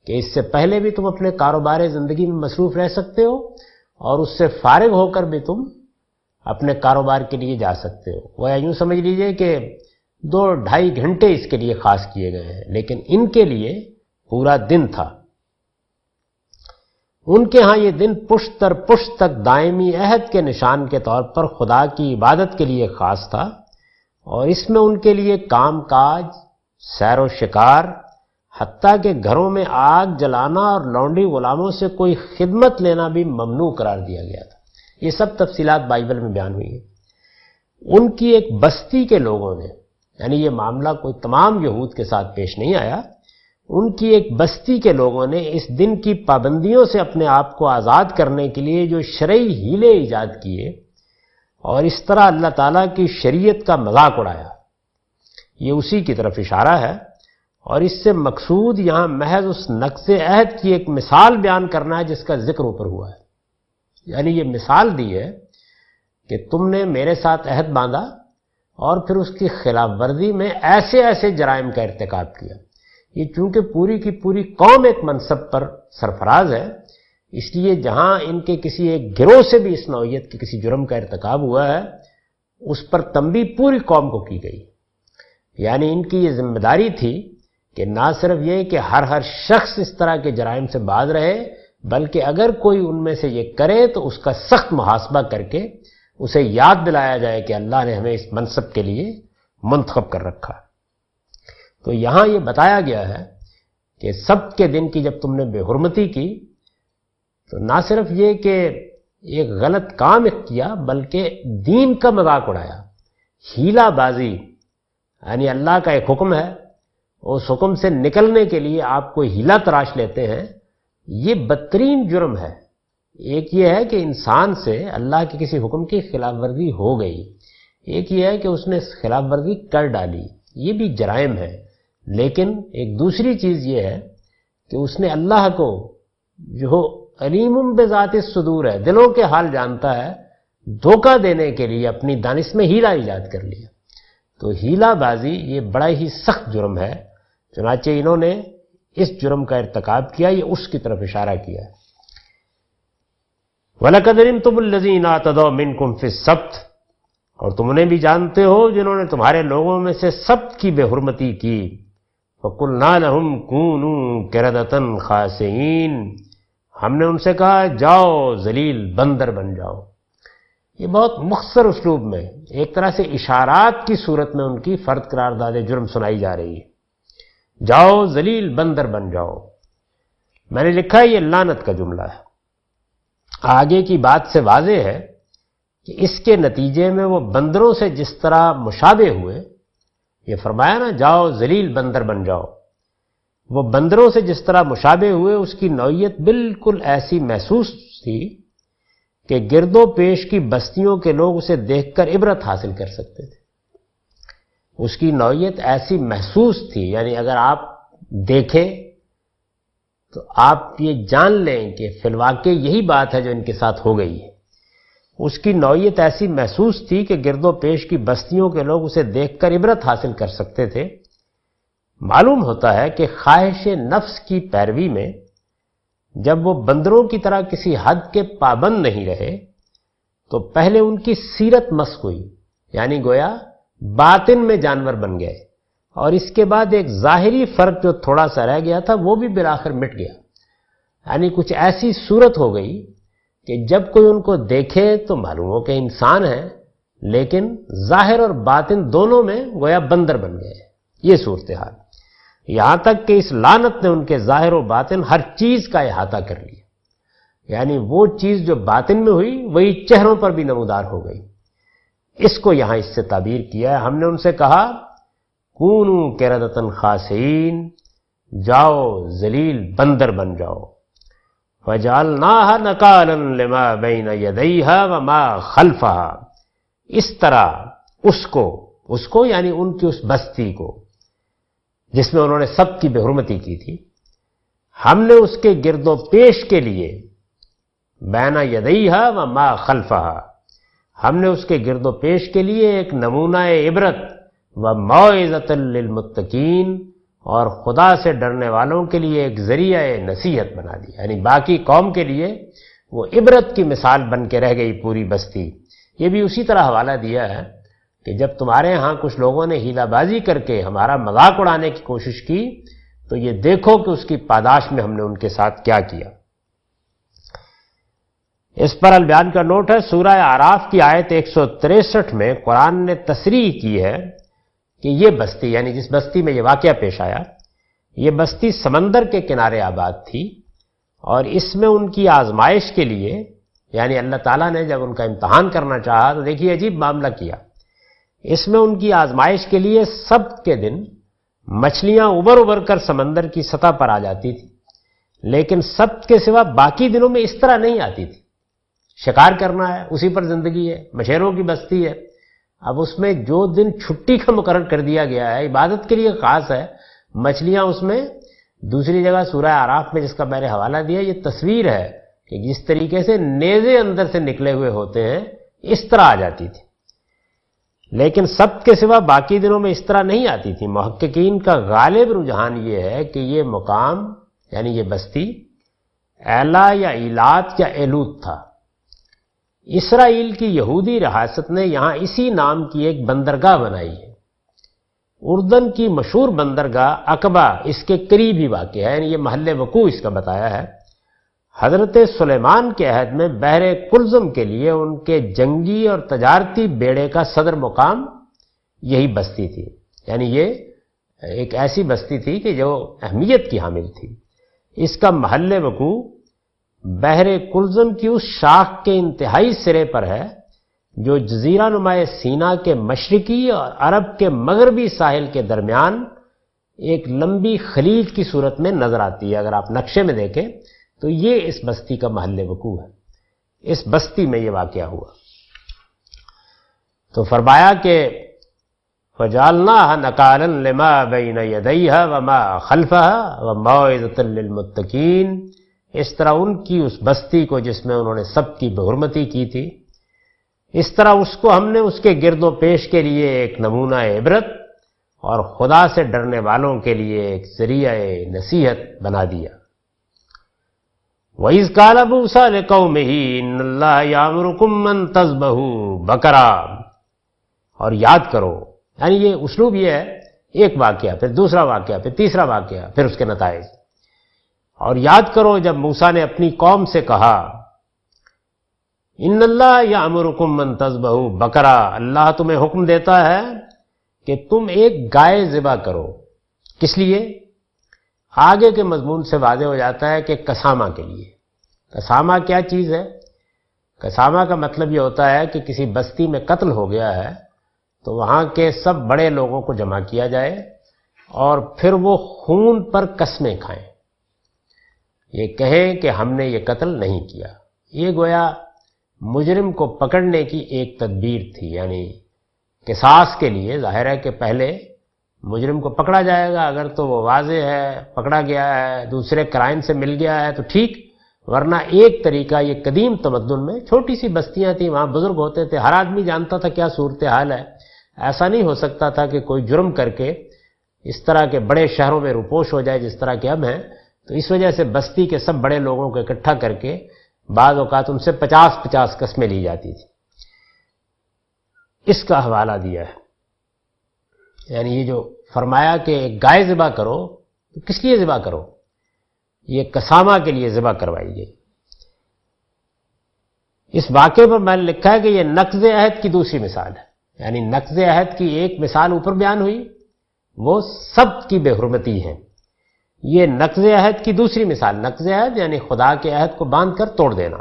کہ اس سے پہلے بھی تم اپنے کاروبار زندگی میں مصروف رہ سکتے ہو اور اس سے فارغ ہو کر بھی تم اپنے کاروبار کے لیے جا سکتے ہو۔ وہ یوں سمجھ لیجئے کہ 2-2.5 گھنٹے اس کے لیے خاص کیے گئے ہیں، لیکن ان کے لیے پورا دن تھا۔ ان کے ہاں یہ دن پشت در پشت تک دائمی عہد کے نشان کے طور پر خدا کی عبادت کے لیے خاص تھا، اور اس میں ان کے لیے کام کاج، سیر و شکار، حتیٰ کہ گھروں میں آگ جلانا اور لونڈی غلاموں سے کوئی خدمت لینا بھی ممنوع قرار دیا گیا تھا۔ یہ سب تفصیلات بائبل میں بیان ہوئی ہیں۔ ان کی ایک بستی کے لوگوں نے، یعنی یہ معاملہ کوئی تمام یہود کے ساتھ پیش نہیں آیا، ان کی ایک بستی کے لوگوں نے اس دن کی پابندیوں سے اپنے آپ کو آزاد کرنے کے لیے جو شرعی ہیلے ایجاد کیے اور اس طرح اللہ تعالیٰ کی شریعت کا مذاق اڑایا، یہ اسی کی طرف اشارہ ہے، اور اس سے مقصود یہاں محض اس نقض عہد کی ایک مثال بیان کرنا ہے جس کا ذکر اوپر ہوا ہے۔ یعنی یہ مثال دی ہے کہ تم نے میرے ساتھ عہد باندھا اور پھر اس کی خلاف ورزی میں ایسے ایسے جرائم کا ارتکاب کیا۔ یہ چونکہ پوری کی پوری قوم ایک منصب پر سرفراز ہے، اس لیے جہاں ان کے کسی ایک گروہ سے بھی اس نوعیت کے کسی جرم کا ارتکاب ہوا ہے اس پر تنبیہ پوری قوم کو کی گئی۔ یعنی ان کی یہ ذمہ داری تھی کہ نہ صرف یہ کہ ہر شخص اس طرح کے جرائم سے باز رہے، بلکہ اگر کوئی ان میں سے یہ کرے تو اس کا سخت محاسبہ کر کے اسے یاد دلایا جائے کہ اللہ نے ہمیں اس منصب کے لیے منتخب کر رکھا۔ تو یہاں یہ بتایا گیا ہے کہ سبت کے دن کی جب تم نے بے حرمتی کی تو نہ صرف یہ کہ ایک غلط کام کیا بلکہ دین کا مذاق اڑایا، ہیلا بازی، یعنی اللہ کا ایک حکم ہے، اس حکم سے نکلنے کے لیے آپ کوئی ہیلا تراش لیتے ہیں، یہ بدترین جرم ہے۔ ایک یہ ہے کہ انسان سے اللہ کے کسی حکم کی خلاف ورزی ہو گئی، ایک یہ ہے کہ اس نے خلاف ورزی کر ڈالی، یہ بھی جرائم ہے، لیکن ایک دوسری چیز یہ ہے کہ اس نے اللہ کو جو علیم بذات الصدور ہے، دلوں کے حال جانتا ہے، دھوکہ دینے کے لیے اپنی دانش میں ہیلا ایجاد کر لیا۔ تو ہیلا بازی یہ بڑا ہی سخت جرم ہے، چنانچہ انہوں نے اس جرم کا ارتکاب کیا، یہ اس کی طرف اشارہ کیا ہے۔ وَلَقَدْ عَلِمْتُمُ الَّذِينَ اعْتَدَوْا مِنْكُمْ فِي السَّبْتِ، اور تم انہیں بھی جانتے ہو جنہوں نے تمہارے لوگوں میں سے سبت کی بے حرمتی کی۔ فَقُلْنَا لَهُمْ كُونُوا قِرَدَةً خَاسِئِينَ، ہم نے ان سے کہا جاؤ ذلیل بندر بن جاؤ۔ یہ بہت مختصر اسلوب میں ایک طرح سے اشارات کی صورت میں ان کی فرد قرار داد جرم سنائی جا رہی ہے، جاؤ ذلیل بندر بن جاؤ۔ میں نے لکھا ہے یہ لعنت کا جملہ ہے، آگے کی بات سے واضح ہے کہ اس کے نتیجے میں وہ بندروں سے جس طرح مشابہ ہوئے، یہ فرمایا نا جاؤ ذلیل بندر بن جاؤ، وہ بندروں سے جس طرح مشابہ ہوئے اس کی نوعیت بالکل ایسی محسوس تھی کہ گرد و پیش کی بستیوں کے لوگ اسے دیکھ کر عبرت حاصل کر سکتے تھے۔ اس کی نوعیت ایسی محسوس تھی، یعنی اگر آپ دیکھیں تو آپ یہ جان لیں کہ فی الواقع یہی بات ہے جو ان کے ساتھ ہو گئی ہے۔ اس کی نوعیت ایسی محسوس تھی کہ گرد و پیش کی بستیوں کے لوگ اسے دیکھ کر عبرت حاصل کر سکتے تھے۔ معلوم ہوتا ہے کہ خواہش نفس کی پیروی میں جب وہ بندروں کی طرح کسی حد کے پابند نہیں رہے تو پہلے ان کی سیرت مسخ ہوئی، یعنی گویا باطن میں جانور بن گئے، اور اس کے بعد ایک ظاہری فرق جو تھوڑا سا رہ گیا تھا وہ بھی بالآخر مٹ گیا، یعنی کچھ ایسی صورت ہو گئی کہ جب کوئی ان کو دیکھے تو معلوم ہو کہ انسان ہے، لیکن ظاہر اور باطن دونوں میں گویا بندر بن گئے۔ یہ صورتحال، یہاں تک کہ اس لعنت نے ان کے ظاہر و باطن ہر چیز کا احاطہ کر لیا، یعنی وہ چیز جو باطن میں ہوئی وہی چہروں پر بھی نمودار ہو گئی۔ اس کو یہاں اس سے تعبیر کیا ہے، ہم نے ان سے کہا کونوا قردۃ خاسئین، جاؤ ذلیل بندر بن جاؤ، فجعلناها نکالا لما بین یدیہا وما خلفہا، اس طرح اس کو یعنی ان کی اس بستی کو جس میں انہوں نے سب کی بے حرمتی کی تھی، ہم نے اس کے گرد و پیش کے لیے بین یدیہا وما خلفہا، ہم نے اس کے گرد و پیش کے لیے ایک نمونہ عبرت وموعظۃ للمتقین، اور خدا سے ڈرنے والوں کے لیے ایک ذریعہ نصیحت بنا دی، یعنی باقی قوم کے لیے وہ عبرت کی مثال بن کے رہ گئی پوری بستی۔ یہ بھی اسی طرح حوالہ دیا ہے کہ جب تمہارے ہاں کچھ لوگوں نے ہیلہ بازی کر کے ہمارا مذاق اڑانے کی کوشش کی تو یہ دیکھو کہ اس کی پاداش میں ہم نے ان کے ساتھ کیا کیا۔ اس پر البیان کا نوٹ ہے، سورہ اعراف کی آیت 163 میں قرآن نے تصریح کی ہے کہ یہ بستی، یعنی جس بستی میں یہ واقعہ پیش آیا، یہ بستی سمندر کے کنارے آباد تھی، اور اس میں ان کی آزمائش کے لیے، یعنی اللہ تعالیٰ نے جب ان کا امتحان کرنا چاہا تو دیکھیے عجیب معاملہ کیا، اس میں ان کی آزمائش کے لیے سبت کے دن مچھلیاں ابھر کر سمندر کی سطح پر آ جاتی تھی، لیکن سبت کے سوا باقی دنوں میں اس طرح نہیں آتی تھی۔ شکار کرنا ہے، اسی پر زندگی ہے، مچھیروں کی بستی ہے، اب اس میں جو دن چھٹی کا مقرر کر دیا گیا ہے عبادت کے لیے خاص ہے، مچھلیاں اس میں، دوسری جگہ سورہ اعراف میں جس کا میں نے حوالہ دیا، یہ تصویر ہے کہ جس طریقے سے نیزے اندر سے نکلے ہوئے ہوتے ہیں اس طرح آ جاتی تھی، لیکن سبت کے سوا باقی دنوں میں اس طرح نہیں آتی تھی۔ محققین کا غالب رجحان یہ ہے کہ یہ مقام یعنی یہ بستی ایلا یا ایلات یا ایلوت تھا۔ اسرائیل کی یہودی ریاست نے یہاں اسی نام کی ایک بندرگاہ بنائی ہے۔ اردن کی مشہور بندرگاہ عقبہ اس کے قریب ہی واقع ہے، یعنی یہ محل وقوع اس کا بتایا ہے۔ حضرت سلیمان کے عہد میں بحر کلزم کے لیے ان کے جنگی اور تجارتی بیڑے کا صدر مقام یہی بستی تھی، یعنی یہ ایک ایسی بستی تھی کہ جو اہمیت کی حامل تھی۔ اس کا محل وقوع بحر کلزم کی اس شاخ کے انتہائی سرے پر ہے جو جزیرہ نما سینا کے مشرقی اور عرب کے مغربی ساحل کے درمیان ایک لمبی خلیج کی صورت میں نظر آتی ہے۔ اگر آپ نقشے میں دیکھیں تو یہ اس بستی کا محل وقوع ہے، اس بستی میں یہ واقعہ ہوا۔ تو فرمایا کہ فَجَعَلْنَاهَا نَكَالًا لِمَا بَيْنَ يَدَيْهَا وَمَا خَلْفَهَا وَمَوْعِظَةً لِّلْمُتَّقِينَ، اس طرح ان کی اس بستی کو جس میں انہوں نے سب کی بے حرمتی کی تھی، اس طرح اس کو ہم نے اس کے گرد و پیش کے لیے ایک نمونہ عبرت اور خدا سے ڈرنے والوں کے لیے ایک ذریعہ نصیحت بنا دیا۔ وَإِذْ قَالَ مُوسَىٰ لِقَوْمِهِ إِنَّ اللَّهَ يَأْمُرُكُمْ أَن تَذْبَحُوا بَقَرَةً، اور یاد کرو، یعنی یہ اسلوب یہ ہے، ایک واقعہ پھر دوسرا واقعہ پھر تیسرا واقعہ پھر اس کے نتائج۔ اور یاد کرو جب موسیٰ نے اپنی قوم سے کہا ان اللہ یامرکم ان تذبحوا بقرہ، اللہ تمہیں حکم دیتا ہے کہ تم ایک گائے ذبح کرو۔ کس لیے؟ آگے کے مضمون سے واضح ہو جاتا ہے کہ قسامہ کے لیے۔ قسامہ کیا چیز ہے؟ قسامہ کا مطلب یہ ہوتا ہے کہ کسی بستی میں قتل ہو گیا ہے تو وہاں کے سب بڑے لوگوں کو جمع کیا جائے اور پھر وہ خون پر قسمیں کھائیں، یہ کہیں کہ ہم نے یہ قتل نہیں کیا۔ یہ گویا مجرم کو پکڑنے کی ایک تدبیر تھی، یعنی قصاص کے لیے ظاہر ہے کہ پہلے مجرم کو پکڑا جائے گا، اگر تو وہ واضح ہے پکڑا گیا ہے، دوسرے کرائم سے مل گیا ہے تو ٹھیک، ورنہ ایک طریقہ یہ قدیم تمدن میں چھوٹی سی بستیاں تھیں، وہاں بزرگ ہوتے تھے، ہر آدمی جانتا تھا کیا صورتحال ہے، ایسا نہیں ہو سکتا تھا کہ کوئی جرم کر کے اس طرح کے بڑے شہروں میں روپوش ہو جائے جس طرح کے اب ہیں، تو اس وجہ سے بستی کے سب بڑے لوگوں کو اکٹھا کر کے بعض اوقات ان سے 50 قسمیں لی جاتی تھی۔ اس کا حوالہ دیا ہے، یعنی یہ جو فرمایا کہ ایک گائے ذبح کرو، تو کس لیے ذبح کرو؟ یہ قسامہ کے لیے ذبح کروائی گئی۔ اس واقعے پر میں نے لکھا ہے کہ یہ نقض عہد کی دوسری مثال ہے، یعنی نقض عہد کی ایک مثال اوپر بیان ہوئی، وہ سب کی بے حرمتی ہے، یہ نقض عہد کی دوسری مثال، نقض عہد یعنی خدا کے عہد کو باندھ کر توڑ دینا۔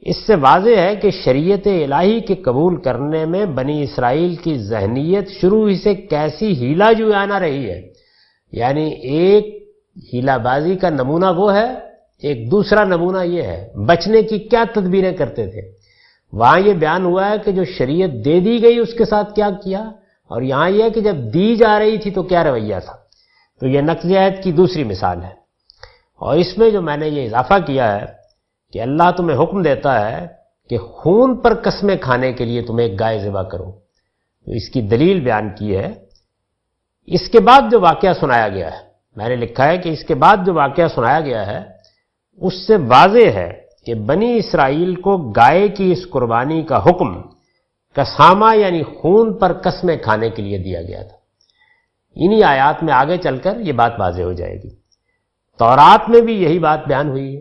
اس سے واضح ہے کہ شریعت الہی کے قبول کرنے میں بنی اسرائیل کی ذہنیت شروع ہی سے کیسی ہیلا جویانہ رہی ہے، یعنی ایک ہیلا بازی کا نمونہ وہ ہے، ایک دوسرا نمونہ یہ ہے بچنے کی کیا تدبیریں کرتے تھے۔ وہاں یہ بیان ہوا ہے کہ جو شریعت دے دی گئی اس کے ساتھ کیا کیا، اور یہاں یہ ہے کہ جب دی جا رہی تھی تو کیا رویہ تھا۔ تو یہ نقض عہد کی دوسری مثال ہے، اور اس میں جو میں نے یہ اضافہ کیا ہے کہ اللہ تمہیں حکم دیتا ہے کہ خون پر قسمیں کھانے کے لیے تم ایک گائے ذبح کرو، تو اس کی دلیل بیان کی ہے۔ اس کے بعد جو واقعہ سنایا گیا ہے، میں نے لکھا ہے کہ اس کے بعد جو واقعہ سنایا گیا ہے اس سے واضح ہے کہ بنی اسرائیل کو گائے کی اس قربانی کا حکم قسامہ یعنی خون پر قسمیں کھانے کے لیے دیا گیا تھا۔ انہی آیات میں آگے چل کر یہ بات واضح ہو جائے گی۔ تورات میں بھی یہی بات بیان ہوئی ہے،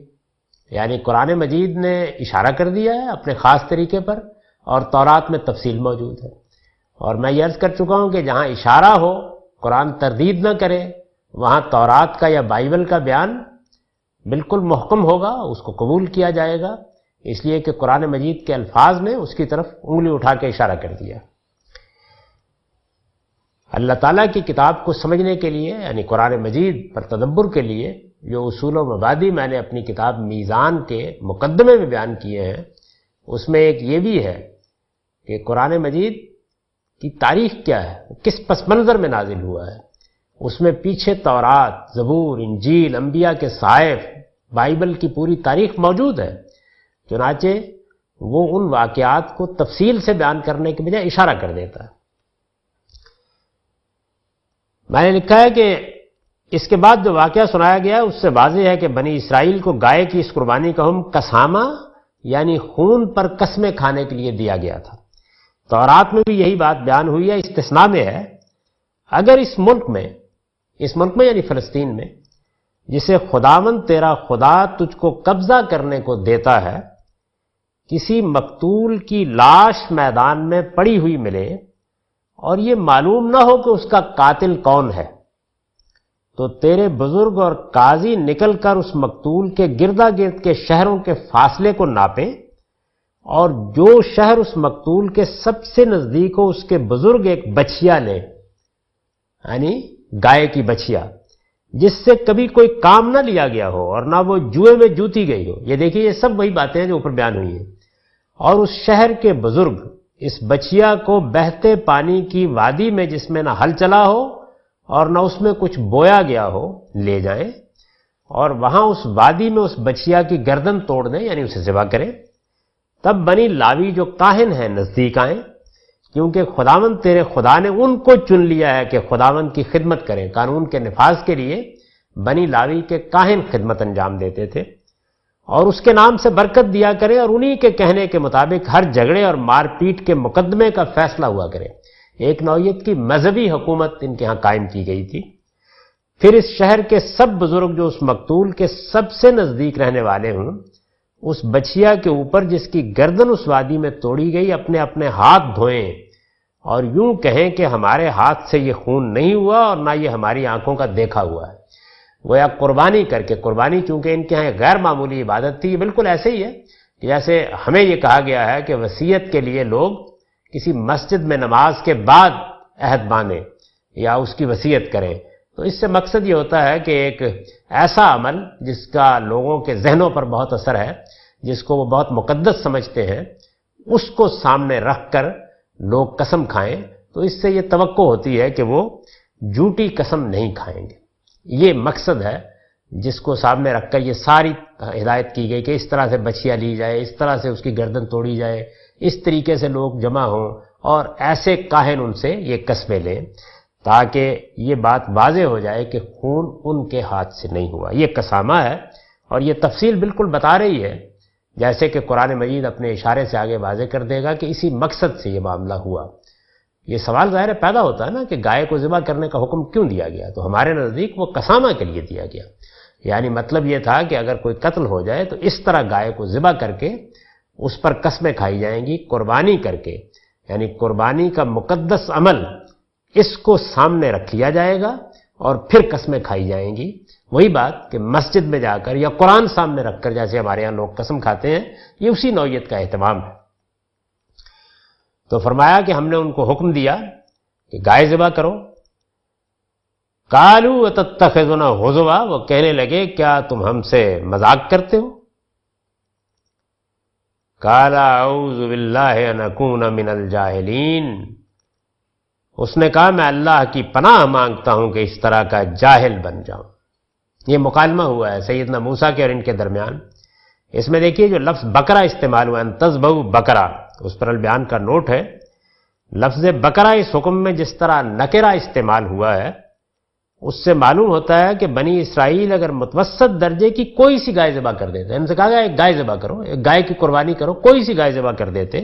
یعنی قرآن مجید نے اشارہ کر دیا ہے اپنے خاص طریقے پر، اور تورات میں تفصیل موجود ہے۔ اور میں یہ عرض کر چکا ہوں کہ جہاں اشارہ ہو، قرآن تردید نہ کرے، وہاں تورات کا یا بائبل کا بیان بالکل محکم ہوگا، اس کو قبول کیا جائے گا، اس لیے کہ قرآن مجید کے الفاظ نے اس کی طرف انگلی اٹھا کے اشارہ کر دیا۔ اللہ تعالیٰ کی کتاب کو سمجھنے کے لیے، یعنی قرآن مجید پر تدبر کے لیے جو اصول و مبادی میں نے اپنی کتاب میزان کے مقدمے میں بیان کیے ہیں، اس میں ایک یہ بھی ہے کہ قرآن مجید کی تاریخ کیا ہے، کس پس منظر میں نازل ہوا ہے۔ اس میں پیچھے تورات، زبور، انجیل، انبیاء کے صحائف، بائبل کی پوری تاریخ موجود ہے، چنانچہ وہ ان واقعات کو تفصیل سے بیان کرنے کے بجائے اشارہ کر دیتا ہے۔ میں نے لکھا ہے کہ اس کے بعد جو واقعہ سنایا گیا ہے اس سے واضح ہے کہ بنی اسرائیل کو گائے کی اس قربانی کا حکم قسامہ یعنی خون پر قسمیں کھانے کے لیے دیا گیا تھا۔ تورات میں بھی یہی بات بیان ہوئی ہے، استثناء میں ہے، اگر اس ملک میں یعنی فلسطین میں، جسے خداوند تیرا خدا تجھ کو قبضہ کرنے کو دیتا ہے، کسی مقتول کی لاش میدان میں پڑی ہوئی ملے اور یہ معلوم نہ ہو کہ اس کا قاتل کون ہے، تو تیرے بزرگ اور قاضی نکل کر اس مقتول کے گردا گرد کے شہروں کے فاصلے کو ناپیں، اور جو شہر اس مقتول کے سب سے نزدیک ہو اس کے بزرگ ایک بچھیا لے، یعنی گائے کی بچھیا، جس سے کبھی کوئی کام نہ لیا گیا ہو اور نہ وہ جوئے میں جوتی گئی ہو۔ یہ دیکھیے، یہ سب وہی باتیں ہیں جو اوپر بیان ہوئی ہیں۔ اور اس شہر کے بزرگ اس بچھیا کو بہتے پانی کی وادی میں، جس میں نہ ہل چلا ہو اور نہ اس میں کچھ بویا گیا ہو، لے جائیں، اور وہاں اس وادی میں اس بچھیا کی گردن توڑ دیں، یعنی اسے ذبح کریں۔ تب بنی لاوی جو کاہن ہیں نزدیک آئیں، کیونکہ خداوند تیرے خدا نے ان کو چن لیا ہے کہ خداوند کی خدمت کریں۔ قانون کے نفاذ کے لیے بنی لاوی کے کاہن خدمت انجام دیتے تھے، اور اس کے نام سے برکت دیا کریں، اور انہی کے کہنے کے مطابق ہر جھگڑے اور مار پیٹ کے مقدمے کا فیصلہ ہوا کرے۔ ایک نوعیت کی مذہبی حکومت ان کے ہاں قائم کی گئی تھی۔ پھر اس شہر کے سب بزرگ جو اس مقتول کے سب سے نزدیک رہنے والے ہوں، اس بچھیا کے اوپر جس کی گردن اس وادی میں توڑی گئی اپنے اپنے ہاتھ دھوئیں، اور یوں کہیں کہ ہمارے ہاتھ سے یہ خون نہیں ہوا اور نہ یہ ہماری آنکھوں کا دیکھا ہوا ہے۔ گویا قربانی کر کے، قربانی چونکہ ان کے ہاں غیر معمولی عبادت تھی، یہ بالکل ایسے ہی ہے کہ جیسے ہمیں یہ کہا گیا ہے کہ وصیت کے لیے لوگ کسی مسجد میں نماز کے بعد عہد باندھیں یا اس کی وصیت کریں، تو اس سے مقصد یہ ہوتا ہے کہ ایک ایسا عمل جس کا لوگوں کے ذہنوں پر بہت اثر ہے، جس کو وہ بہت مقدس سمجھتے ہیں، اس کو سامنے رکھ کر لوگ قسم کھائیں تو اس سے یہ توقع ہوتی ہے کہ وہ جھوٹی قسم نہیں کھائیں گے۔ یہ مقصد ہے جس کو سامنے رکھ کر یہ ساری ہدایت کی گئی کہ اس طرح سے بچھیا لی جائے، اس طرح سے اس کی گردن توڑی جائے، اس طریقے سے لوگ جمع ہوں اور ایسے کاہن ان سے یہ قسمیں لیں تاکہ یہ بات واضح ہو جائے کہ خون ان کے ہاتھ سے نہیں ہوا۔ یہ قسامہ ہے اور یہ تفصیل بالکل بتا رہی ہے، جیسے کہ قرآن مجید اپنے اشارے سے آگے واضح کر دے گا کہ اسی مقصد سے یہ معاملہ ہوا۔ یہ سوال ظاہر پیدا ہوتا ہے نا کہ گائے کو ذبح کرنے کا حکم کیوں دیا گیا؟ تو ہمارے نزدیک وہ قسامہ کے لیے دیا گیا، یعنی مطلب یہ تھا کہ اگر کوئی قتل ہو جائے تو اس طرح گائے کو ذبح کر کے اس پر قسمیں کھائی جائیں گی، قربانی کر کے، یعنی قربانی کا مقدس عمل اس کو سامنے رکھ لیا جائے گا اور پھر قسمیں کھائی جائیں گی۔ وہی بات کہ مسجد میں جا کر یا قرآن سامنے رکھ کر جیسے ہمارے ہاں لوگ قسم کھاتے ہیں، یہ اسی نوعیت کا اہتمام ہے۔ تو فرمایا کہ ہم نے ان کو حکم دیا کہ گائے ذبح کرو۔ قالوا اتتخذنا ہزوا، وہ کہنے لگے کیا تم ہم سے مذاق کرتے ہو؟ قال اعوذ باللہ ان اکون من الجاہلین، اس نے کہا میں اللہ کی پناہ مانگتا ہوں کہ اس طرح کا جاہل بن جاؤں۔ یہ مکالمہ ہوا ہے سیدنا موسیٰ کے اور ان کے درمیان۔ اس میں دیکھیے جو لفظ بقرہ استعمال ہوا ان تذبحوا بقرہ، اس پر البیان کا نوٹ ہے، لفظ بقرہ اس حکم میں جس طرح نکرہ استعمال ہوا ہے اس سے معلوم ہوتا ہے کہ بنی اسرائیل اگر متوسط درجے کی کوئی سی گائے ذبح کر دیتے، ان سے کہا گیا ایک گائے ذبح کرو، ایک گائے کی قربانی کرو، کوئی سی گائے ذبح کر دیتے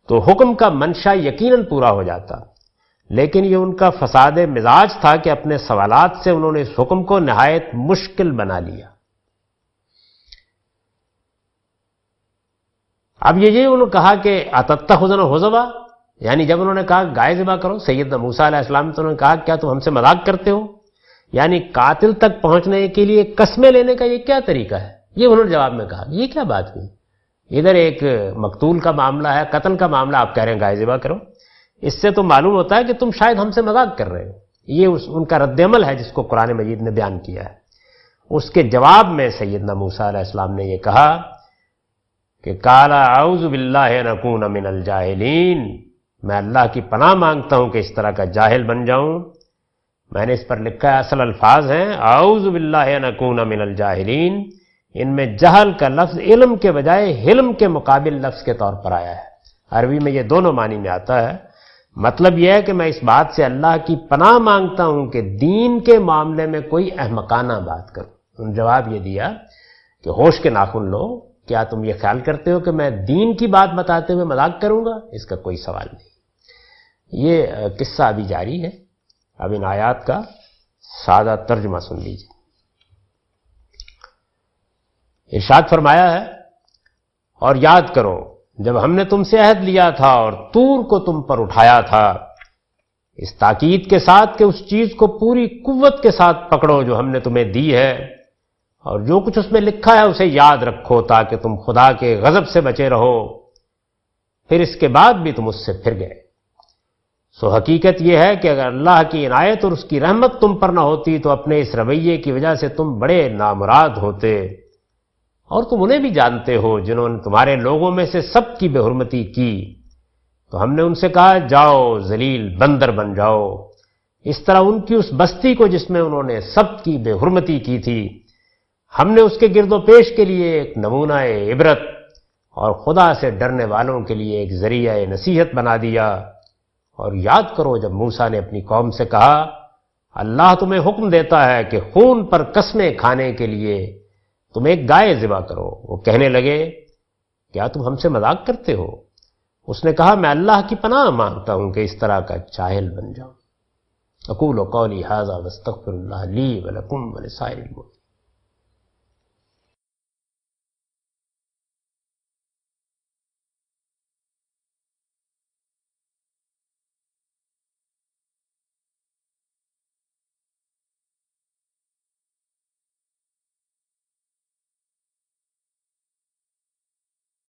تو حکم کا منشا یقیناً پورا ہو جاتا، لیکن یہ ان کا فساد مزاج تھا کہ اپنے سوالات سے انہوں نے اس حکم کو نہایت مشکل بنا لیا۔ اب یہ انہوں نے کہا کہ اتتخذنا ہزوا، یعنی جب انہوں نے کہا گائے ذبح کرو سیدنا موسیٰ علیہ السلام، تو انہوں نے کہا کیا تم ہم سے مذاق کرتے ہو؟ یعنی قاتل تک پہنچنے کے لیے قسمیں لینے کا یہ کیا طریقہ ہے؟ یہ انہوں نے جواب میں کہا یہ کیا بات ہوئی؟ ادھر ایک مقتول کا معاملہ ہے، قتل کا معاملہ، آپ کہہ رہے ہیں گائے ذبح کرو، اس سے تو معلوم ہوتا ہے کہ تم شاید ہم سے مذاق کر رہے ہو۔ یہ ان کا رد عمل ہے جس کو قرآن مجید نے بیان کیا ہے۔ اس کے جواب میں سیدنا موسیٰ علیہ السلام نے یہ کہا کہ قال اعوذ باللہ ان اکون من الجاہلین، میں اللہ کی پناہ مانگتا ہوں کہ اس طرح کا جاہل بن جاؤں۔ میں نے اس پر لکھا ہے اصل الفاظ ہیں اعوذ باللہ ان اکون من الجاہلین، ان میں جہل کا لفظ علم کے بجائے حلم کے مقابل لفظ کے طور پر آیا ہے۔ عربی میں یہ دونوں معنی میں آتا ہے۔ مطلب یہ ہے کہ میں اس بات سے اللہ کی پناہ مانگتا ہوں کہ دین کے معاملے میں کوئی احمقانہ بات کروں۔ ان جواب یہ دیا کہ ہوش کے ناخن لو، کیا تم یہ خیال کرتے ہو کہ میں دین کی بات بتاتے ہوئے مذاق کروں گا؟ اس کا کوئی سوال نہیں۔ یہ قصہ ابھی جاری ہے، اب ان آیات کا سادہ ترجمہ سن لیجیے۔ ارشاد فرمایا ہے اور یاد کرو جب ہم نے تم سے عہد لیا تھا اور طور کو تم پر اٹھایا تھا، اس تاکید کے ساتھ کہ اس چیز کو پوری قوت کے ساتھ پکڑو جو ہم نے تمہیں دی ہے، اور جو کچھ اس میں لکھا ہے اسے یاد رکھو تاکہ تم خدا کے غضب سے بچے رہو۔ پھر اس کے بعد بھی تم اس سے پھر گئے۔ سو حقیقت یہ ہے کہ اگر اللہ کی عنایت اور اس کی رحمت تم پر نہ ہوتی تو اپنے اس رویے کی وجہ سے تم بڑے نامراد ہوتے، اور تم انہیں بھی جانتے ہو جنہوں نے تمہارے لوگوں میں سے سب کی بے حرمتی کی۔ تو ہم نے ان سے کہا جاؤ ذلیل بندر بن جاؤ، اس طرح ان کی اس بستی کو جس میں انہوں نے سب کی بے حرمتی کی تھی ہم نے اس کے گرد و پیش کے لیے ایک نمونہ عبرت اور خدا سے ڈرنے والوں کے لیے ایک ذریعہ نصیحت بنا دیا۔ اور یاد کرو جب موسیٰ نے اپنی قوم سے کہا اللہ تمہیں حکم دیتا ہے کہ خون پر قسمیں کھانے کے لیے تم ایک گائے ذبح کرو، وہ کہنے لگے کیا تم ہم سے مذاق کرتے ہو؟ اس نے کہا میں اللہ کی پناہ مانگتا ہوں کہ اس طرح کا جاہل بن جاؤں۔ اقول قولی ھذا واستغفر اللہ لی ولکم ولسائر المؤمنین۔